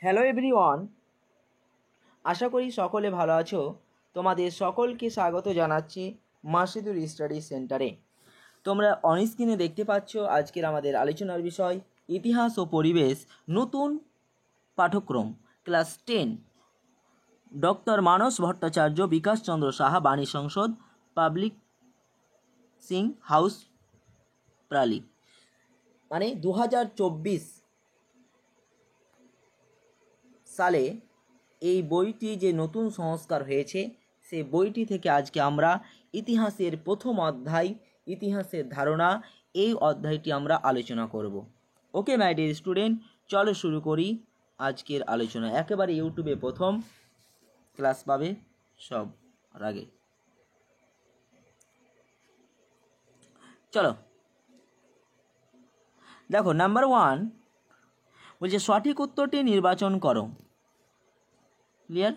Hello everyone, আশা করি সকলে ভালো আছো। তোমাদের সকলকে স্বাগত জানাচ্ছি মাসিদুর স্টাডি সেন্টারে। তোমরা অন স্ক্রিনে দেখতে পাচ্ছ আজকের আমাদের আলোচনার বিষয় ইতিহাস ও পরিবেশ, নতুন পাঠ্যক্রম ক্লাস 10, ডক্টর মানস ভট্টাচার্য, বিকাশ চন্দ্র সাহা, বাণী সংসদ, পাবলিক সিং হাউস, প্রালি। মানে 2024 সালে এই বইটি যে নতুন সংস্কার হয়েছে, সেই বইটি থেকে আজকে আমরা ইতিহাসের প্রথম অধ্যায়, ইতিহাসের ধারণা, এই অধ্যায়টি আমরা আলোচনা করব। ওকে মাই ডিয়ার স্টুডেন্ট, চলো শুরু করি আজকের আলোচনা। একেবারে ইউটিউবে প্রথম ক্লাস পাবে সব আগে। চলো দেখো, নাম্বার 1 বলছে সঠিক উত্তরটি নির্বাচন করো। ক্লিয়ার?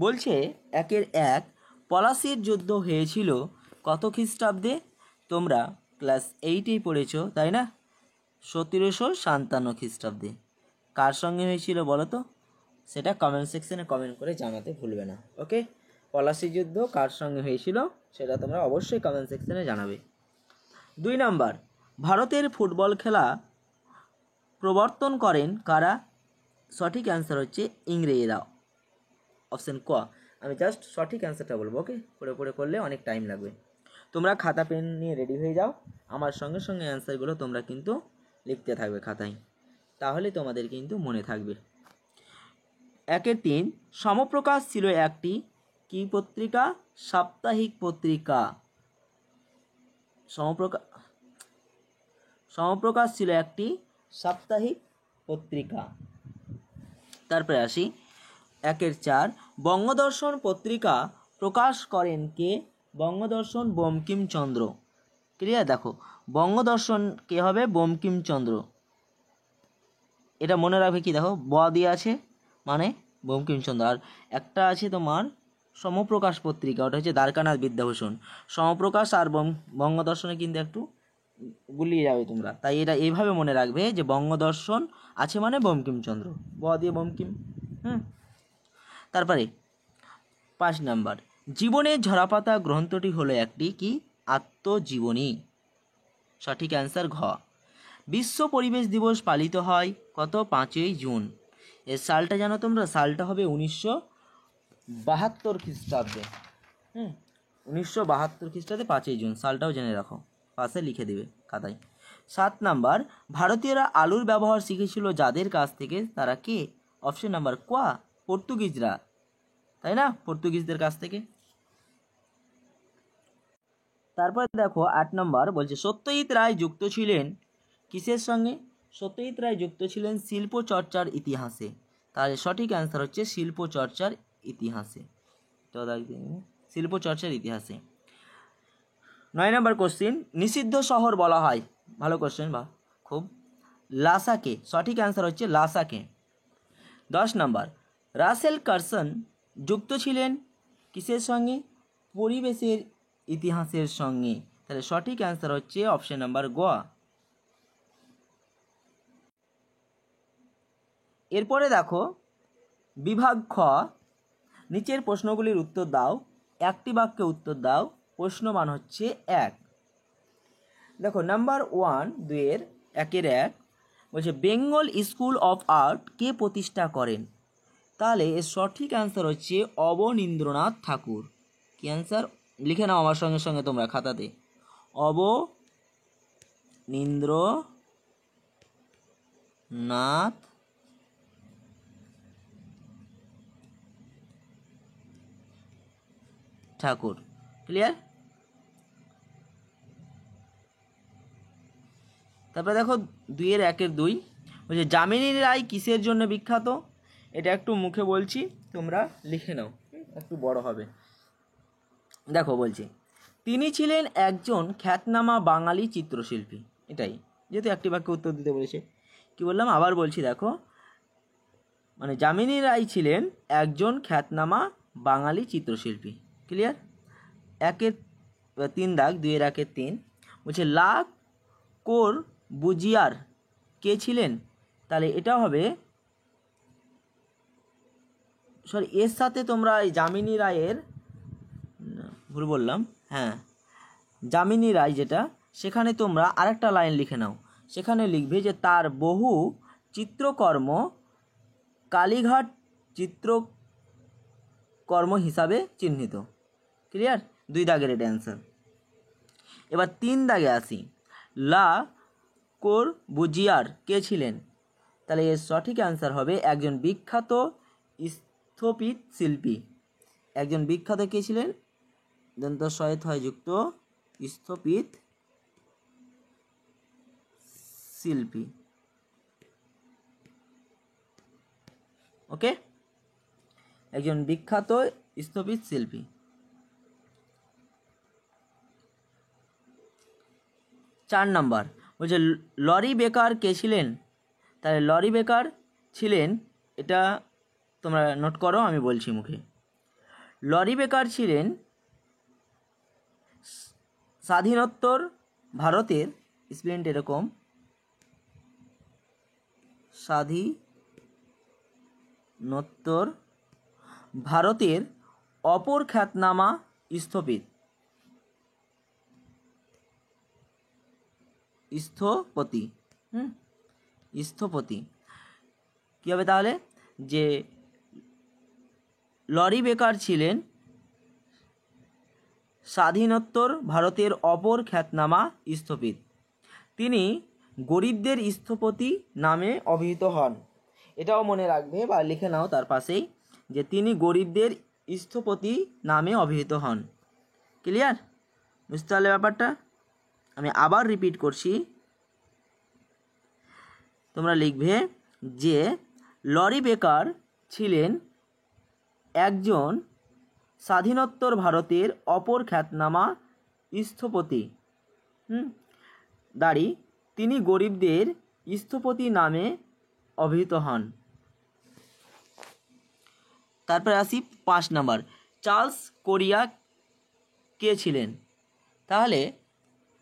বলছে 1 পলাশির যুদ্ধ হয়েছিল কত খ্রিস্টাব্দে? তোমরা ক্লাস 8এই পড়েছো, তাই না? 1757 খ্রিস্টাব্দে। কার সঙ্গে হয়েছিল বলো তো? সেটা কমেন্ট সেকশনে কমেন্ট করে জানাতে ভুলবে না। ওকে, পলাশি যুদ্ধ কার সঙ্গে হয়েছিল সেটা তোমরা অবশ্যই কমেন্ট সেকশনে জানাবে। 2 নাম্বার, ভারতের ফুটবল খেলা প্রবর্তন করেন কারা? সঠিক অ্যান্সার হচ্ছে ইংরেজরা। অপশন ক। আমি জাস্ট সঠিক অ্যান্সারটা বলবো। ওকে, পড়ে করলে অনেক টাইম লাগবে। তোমরা খাতা পেন নিয়ে রেডি হয়ে যাও, আমার সঙ্গে সঙ্গে অ্যান্সারগুলো তোমরা কিন্তু লিখতে থাকবে খাতায়, তাহলে তোমাদের কিন্তু মনে থাকবে। 1-3 সমপ্রকাশ ছিল একটি কি পত্রিকা? সাপ্তাহিক পত্রিকা। সমপ্রকাশ ছিল একটি সাপ্তাহিক পত্রিকা। তারপরে আসি 1-4 বঙ্গদর্শন পত্রিকা প্রকাশ করেন কে? বঙ্গদর্শন বঙ্কিমচন্দ্র। ক্লিয়ার? দেখো, বঙ্গদর্শন কে হবে? বঙ্কিমচন্দ্র। এটা মনে রাখবে কি, দেখো ব দিয়ে আছে মানে বঙ্কিমচন্দ্র। আর একটা আছে তোমার সমপ্রকাশ পত্রিকা, ওটা হচ্ছে দ্বারকানাথ বিদ্যাভূষণ। সমপ্রকাশ আর বঙ্গদর্শনে কিন্তু একটু গুলিয়ে যাবে তোমরা, তাই এটা এইভাবে মনে রাখবে যে বঙ্গদর্শন আছে মানে বঙ্কিমচন্দ্র, ব দিয়ে বঙ্কিম। তারপরে 5 নাম্বার, জীবনের ঝরাপাতা গ্রন্থটি হলো একটি কি? আত্মজীবনী। সঠিক অ্যান্সার ঘ। বিশ্ব পরিবেশ দিবস পালিত হয় কত? 5ই জুন। এর সালটা জানো তোমরা? সালটা হবে 1972 খ্রিস্টাব্দে। 1972 খ্রিস্টাব্দে 5ই জুন, সালটাও জেনে রাখো, পাশে লিখে দেবে খাতায়। 7 নাম্বার, ভারতীয়রা আলুর ব্যবহার শিখেছিল যাদের কাছ থেকে? তারা কে? অপশন নাম্বার ক, পর্তুগিজরা, তাই না? পর্তুগিজদের কাছ থেকে। তারপর দেখো 8 নম্বর বলছে সত্যজিৎ রায় যুক্ত ছিলেন কিসের সঙ্গে? সত্যজিৎ রায় যুক্ত ছিলেন শিল্প চর্চার ইতিহাসে। তাহলে সঠিক অ্যান্সার হচ্ছে শিল্প চর্চার ইতিহাসে। তো শিল্প চর্চার ইতিহাসে। 9 নম্বর কোশ্চিন, নিষিদ্ধ শহর বলা হয়, ভালো কোশ্চেন বা খুব, লাসাকে। সঠিক অ্যান্সার হচ্ছে লাসাকে। 10 নম্বর, রাসেল কার্সন যুক্ত ছিলেন কিসের সঙ্গে? পরিবেশের ইতিহাসের সঙ্গে। তাহলে সঠিক অ্যান্সার হচ্ছে অপশন নাম্বার গ। এরপরে দেখো বিভাগ খ, নিচের প্রশ্নগুলির উত্তর দাও, একটি বাক্যে উত্তর দাও। প্রশ্ন মান হচ্ছে 1। দেখো নাম্বার 1, 1 বলছে বেঙ্গল স্কুল অফ আর্ট কে প্রতিষ্ঠা করেন? তাহলে এর সঠিক অ্যান্সার হচ্ছে অবনীন্দ্রনাথ ঠাকুর। কি অ্যান্সার? লিখে নাও আমার সঙ্গে সঙ্গে তোমরা খাতাতে, অবনীন্দ্রনাথ ঠাকুর। ক্লিয়ার? তারপরে দেখো 2-1 বলছে যামিনী রায় কিসের জন্য বিখ্যাত? এটা একটু মুখে বলছি, তোমরা লিখে নাও, একটু বড় হবে। দেখো বলছি তিনি ছিলেন একজন খ্যাতনামা বাঙালি চিত্রশিল্পী। এটাই, যেহেতু একটি বাক্যে উত্তর দিতে বলেছে। কি বললাম আবার বলছি, দেখো মানে যামিনী রায় ছিলেন একজন খ্যাতনামা বাঙালি চিত্রশিল্পী। ক্লিয়ার? 1-3 2-1 3 বলছে লা কোরবুজিয়ার কে ছিলেন? তাহলে এটা হবে, সরি এর সাথে তোমরা এই যামিনী রায়ের, ভুল বললাম, হ্যাঁ যামিনী রায় যেটা, সেখানে তোমরা আরেকটা লাইন লিখে নাও। সেখানে লিখবে যে তার বহু চিত্রকর্ম কালীঘাট চিত্রকর্ম হিসাবে চিহ্নিত। ক্লিয়ার? 2 দাগের এটা অ্যান্সার। এবার 3 দাগে আসি। লা কর্বুজিয়ার কে ছিলেন? তাহলে এর সঠিক অ্যান্সার হবে একজন বিখ্যাত স্থপতি শিল্পী। একজন বিখ্যাত কে ছিলেন? দন্ত সহিত হয় যুক্ত স্থপতি শিল্পী। ওকে, একজন বিখ্যাত স্থপতি শিল্পী। 4 নাম্বার বলছে লরি বেকার কে ছিলেন? তাহলে লরি বেকার ছিলেন, এটা তোমরা নোট করো, আমি বলছি মুখে। লরি বেকার ছিলেন স্বাধীনোত্তর ভারতের, স্পেলিংটা এরকম, স্বাধীনোত্তর ভারতের অপর খ্যাতনামা স্থপতি। স্থপতি কী হবে তাহলে? যে লরি বেকার ছিলেন স্বাধীনোত্তর ভারতের অপর খ্যাতনামা স্থপতি। তিনি গরিবদের স্থপতি নামে অভিহিত হন। এটাও মনে রাখবে বা লিখে নাও তার পাশেই, যে তিনি গরিবদের স্থপতি নামে অভিহিত হন। ক্লিয়ার? বুঝতে পারলে ব্যাপারটা? আমি আবার রিপিট করছি, তোমরা লিখবে যে লরি বেকার ছিলেন একজন স্বাধীনোত্তর ভারতের অপর খ্যাতনামা স্থপতি, দাঁড়ি তিনি গরিবদের স্থপতি নামে অভিহিত হন। তারপরে আসি 5 নাম্বার, চার্লস কোরিয়া কে ছিলেন? তাহলে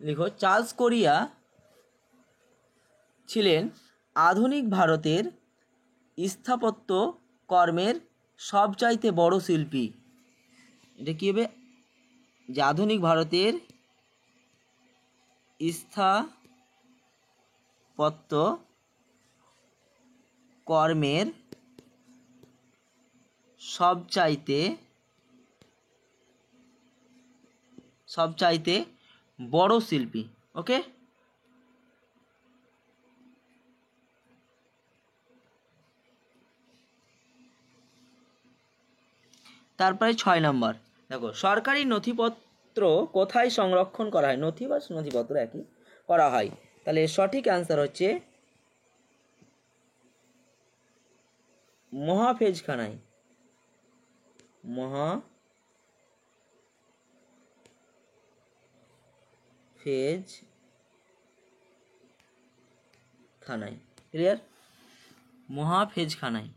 লিখো চার্লস কোরিয়া ছিলেন আধুনিক ভারতের স্থাপত্য কর্মের সবচাইতে বড় শিল্পী। এটা কী হবে? যে আধুনিক ভারতের স্থাপত্য কর্মের সবচাইতে বড় শিল্পী। ওকে, তারপরে 6 নম্বর দেখো, সরকারি নথিপত্র কোথায় সংরক্ষণ করা হয়? নথি বা নথিপত্র একই করা হয়। তাহলে সঠিক অ্যান্সার হচ্ছে মহাফেজখানায়। মহাফেজখানায়। ক্লিয়ার? মহাফেজখানায়।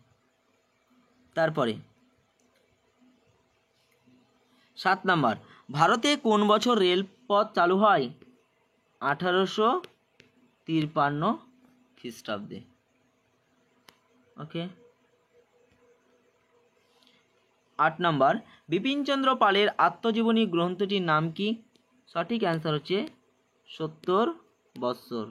তারপরে 7 নাম্বার, ভারতে কোন বছর রেলপথ চালু হয়? 1853 খ্রিস্টাব্দে। ওকে। 8 নাম্বার, বিপিনচন্দ্র পালের আত্মজীবনী গ্রন্থটির নাম কি? সঠিক অ্যান্সার হচ্ছে 70 বৎসর।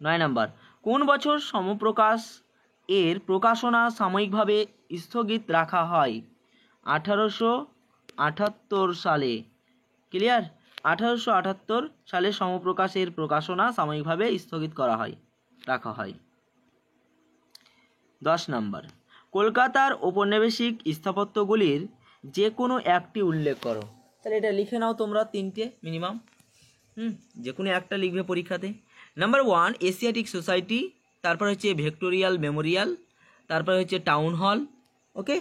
9 নাম্বার, কোন বছর সমপ্রকাশ এর প্রকাশনা সাময়িকভাবে স্থগিত রাখা হয়? 1878 সালে। ক্লিয়ার? 1878 সালে সমপ্রকাশের প্রকাশনা সাময়িকভাবে স্থগিত রাখা হয়। 10 নাম্বার, কলকাতার ঔপনিবেশিক স্থাপত্যগুলির যে কোনো একটি উল্লেখ করো। তাহলে এটা লিখে নাও তোমরা, 3টে মিনিমাম, যে কোনো একটা লিখবে পরীক্ষাতে। নাম্বার 1 এশিয়াটিক সোসাইটি, তারপর হচ্ছে ভিক্টোরিয়াল মেমোরিয়াল, তারপর হচ্ছে টাউন হল। ওকে,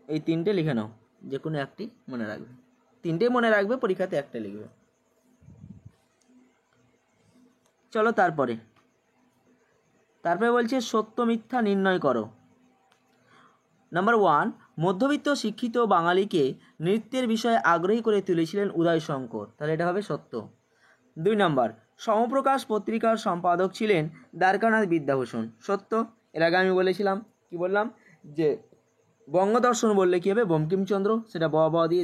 এই 3টে লিখে নাও, যে কোনো একটি মনে রাখবে। 3টে মনে রাখবে, পরীক্ষাতে একটা লিখবে। চলো তারপরে বলছে সত্য মিথ্যা নির্ণয় করো। নাম্বার 1 মধ্যবিত্ত শিক্ষিত বাঙালিকে নৃত্যের বিষয়ে আগ্রহী করে তুলেছিলেন উদয়শঙ্কর, তাহলে এটা হবে সত্য। 2 নম্বর, সমপ্রকাশ পত্রিকার সম্পাদক ছিলেন দ্বারকানাথ বিদ্যাভূষণ, সত্য। এর আগে আমি বলেছিলাম, কি বললাম, যে বঙ্গদর্শন বললে কী হবে, বঙ্কিমচন্দ্র, সেটা ব দিয়ে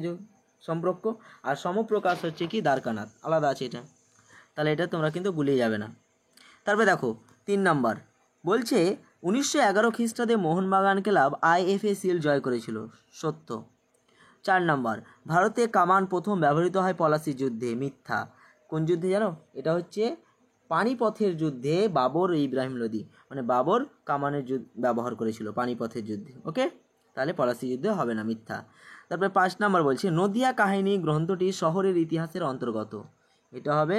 সম্পর্ক, আর সমপ্রকাশ হচ্ছে কি দ্বারকানাথ, আলাদা আছে এটা, তাহলে এটা তোমরা কিন্তু গুলিয়ে যাবে না। তারপরে দেখো 3 নম্বর বলছে 1911 খ্রিস্টাব্দে মোহনবাগান ক্লাব IFA শিল্ড জয় করেছিল, সত্য। 4 নম্বর, ভারতে কামান প্রথম ব্যবহৃত হয় পলাশির যুদ্ধে, মিথ্যা। কোন যুদ্ধে জানো? এটা হচ্ছে পানিপথের যুদ্ধে বাবর ইব্রাহিম লোদি, মানে বাবর কামানের ব্যবহার করেছিল পানিপথের যুদ্ধে, ওকে, তাহলে পলাশি যুদ্ধে হবে না, মিথ্যা। তারপরে 5 নম্বর বলছে নদিয়া কাহিনী গ্রন্থটি শহরের ইতিহাসের অন্তর্গত, এটা হবে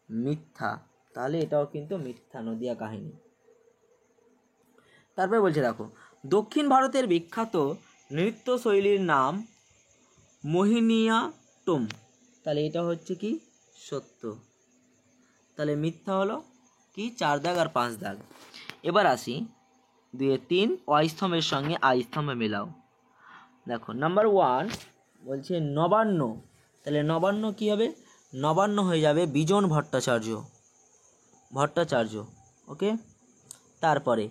মিথ্যা, তাহলে এটাও কিন্তু মিথ্যা, নদিয়া কাহিনী। তারপরে বলছে দেখো দক্ষিণ ভারতের বিখ্যাত নৃত্যশৈলীর নাম মোহিনীয়াট্টম, তাহলে এটা হচ্ছে কি সত্য, তাহলে মিথ্যা হলো কি 4 দাগ আর 5 দাগ। এবার আসি 2-3 অস্তম্ভের সঙ্গে আই স্তম্ভ মেলাও। দেখো নাম্বার 1 বলছে নবান্ন, তাহলে নবান্ন কি হবে, নবান্ন হয়ে যাবে বিজন ভট্টাচার্য, ওকে। তারপরে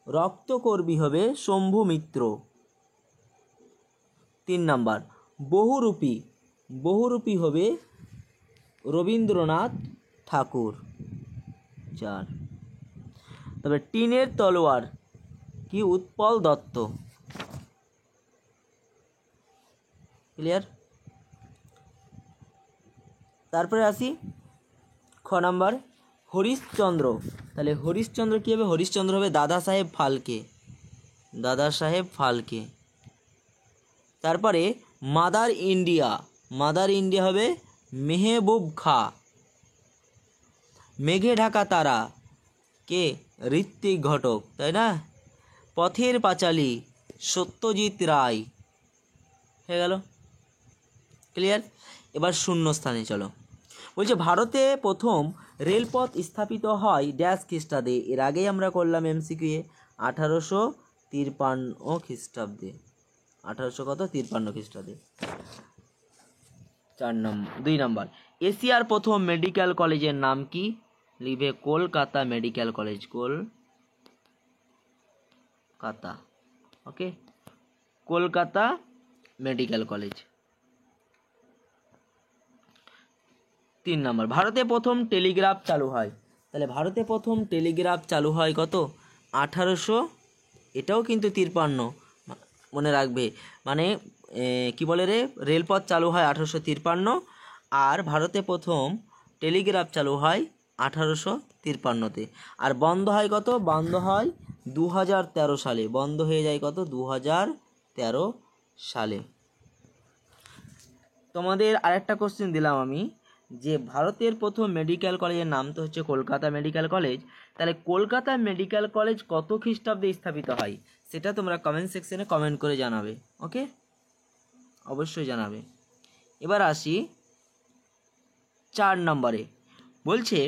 রক্তকর্বী হবে শম্ভু মিত্র। 3 নাম্বার বহুরূপী হবে রবীন্দ্রনাথ ঠাকুর। 4, তবে টিনের তলোয়ার কি উৎপল দত্ত, ক্লিয়ার। তারপরে আসি খ নাম্বার হরিশ্চন্দ্র, তাহলে হরিশ্চন্দ্র কী হবে, হরিশ্চন্দ্র হবে দাদা সাহেব ফালকে। তারপরে মাদার ইন্ডিয়া হবে মেহবুব খা। মেঘে ঢাকা তারা কে, ঋত্বিক ঘটক, তাই না। পথের পাঁচালী সত্যজিৎ রায়, হয়ে গেল, ক্লিয়ার। এবার শূন্য স্থানে চলো, বলছে ভারতে প্রথম রেলপথ স্থাপিত হয় ড্যাশ খ্রিস্টাব্দে, এর আগেই আমরা করলাম MCQ 1853 খ্রিস্টাব্দে, 1853 খ্রিস্টাব্দে। 2 নম্বর এশিয়ার প্রথম মেডিকেল কলেজের নাম কি, লিখবে কলকাতা মেডিকেল কলেজ, কলকাতা, ওকে, কলকাতা মেডিকেল কলেজ। 3 নম্বর ভারতে প্রথম টেলিগ্রাফ চালু হয়, তাহলে ভারতে প্রথম টেলিগ্রাফ চালু হয় কত, 1800, এটাও কিন্তু 53, মনে রাখবে, মানে কি বলে রে, রেলপথ চালু হয় 1853, আর ভারতে প্রথম টেলিগ্রাফ চালু হয় 1853-তে, আর বন্ধ হয় কত, বন্ধ হয় 2013 সালে, বন্ধ হয়ে যায় কত, 2013 সালে। তোমাদের আরেকটা কোশ্চেন দিলাম আমি, যে ভারতের প্রথম মেডিকেল কলেজের নাম তো হচ্ছে কলকাতা মেডিকেল কলেজ, তাহলে কলকাতা মেডিকেল কলেজ কত খ্রিস্টাব্দে স্থাপিত হয়, সেটা তোমরা কমেন্ট সেকশনে কমেন্ট করে জানাবে, ওকে, অবশ্যই জানাবে। এবার আসি 4 নম্বরে, বলছে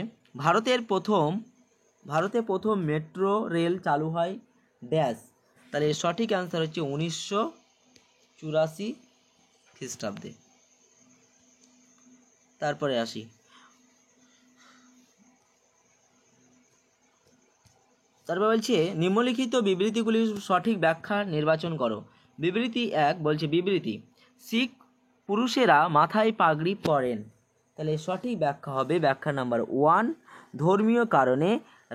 ভারতে প্রথম মেট্রো রেল চালু হয় ড্যাশ, তাহলে সঠিক অ্যান্সার হচ্ছে 1984 খ্রিস্টাব্দে। তারপরে আসি বলছে নিম্নলিখিত বিবৃতিগুলির সঠিক ব্যাখ্যা নির্বাচন করো। বিবৃতি 1 বলছে শিখ পুরুষেরা মাথায় পাগড়ি পরেন, তাহলে সঠিক ব্যাখ্যা হবে ব্যাখ্যা নাম্বার 1, ধর্মীয় কারণে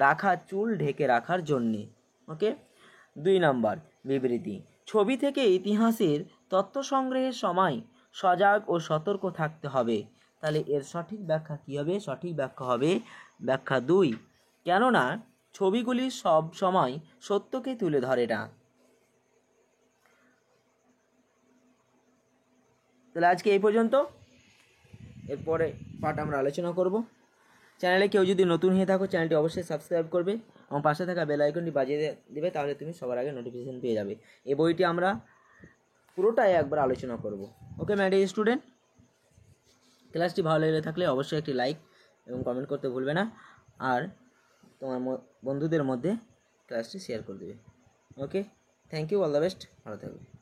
রাখা চুল ঢেকে রাখার জন্যে, ওকে। 2 নম্বর বিবৃতি ছবি থেকে ইতিহাসের তথ্য সংগ্রহের সময় সজাগ ও সতর্ক থাকতে হবে, তাহলে এর সঠিক ব্যাখ্যা কী হবে, সঠিক ব্যাখ্যা হবে ব্যাখ্যা 2, কেননা ছবিগুলি সব সময় সত্যকে তুলে ধরে না। তাহলে আজকে এই পর্যন্ত, এরপরে পার্ট আমরা আলোচনা করব। চ্যানেলে কেউ যদি নতুন হয়ে থাকো চ্যানেলটি অবশ্যই সাবস্ক্রাইব করবে এবং পাশে থাকা বেল আইকনটি বাজিয়ে দেবে, তাহলে তুমি সবার আগে নোটিফিকেশন পেয়ে যাবে। এই বইটি আমরা পুরোটাই একবার আলোচনা করব, ওকে মাই ডিয়ার স্টুডেন্ট। ক্লাসটি ভালো লেগে থাকলে অবশ্যই একটি লাইক এবং কমেন্ট করতে ভুলবে না, আর তোমার বন্ধুদের মধ্যে ক্লাসটি শেয়ার করে দেবে, okay. Thank you, all the best, ভালো থাকবে।